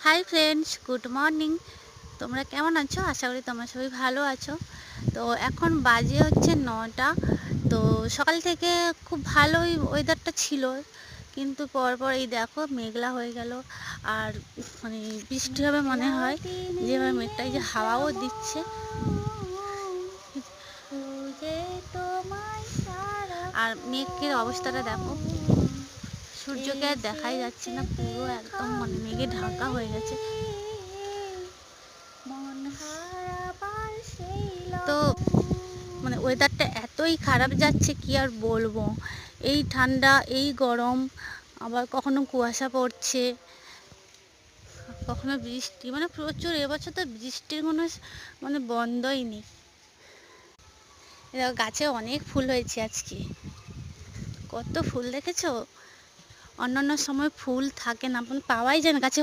Hi friends, good morning. তোমরা কেমন আছো? আশা করি তোমরা সবাই ভালো আছো। তো এখন বাজে হচ্ছে 9টা। তো সকাল থেকে খুব ভালোই ওয়েদারটা ছিল, কিন্তু পরপর এই দেখো মেঘলা হয়ে গেল। আর মানে বৃষ্টি হবে মনে হয়, যেভাবে মেঘটাই যে হাওয়াও দিচ্ছে। আর মেঘের অবস্থাটা দেখো, সূর্যকে আর দেখাই যাচ্ছে না, পুরো একদম মানে মেঘে ঢাকা হয়ে গেছে। তো মানে ওয়েদারটা এতই খারাপ যাচ্ছে, কি আর বলবো। এই ঠান্ডা, এই গরম, আবার কখনো কুয়াশা পড়ছে, কখনো বৃষ্টি, মানে প্রচুর। এবছর তো বৃষ্টির কোনো মানে বন্ধই নেই। গাছে অনেক ফুল হয়েছে আজকে, কত ফুল দেখেছো? অন্যান্য সময় ফুল থাকে না, পাওয়াই যায় না গাছে।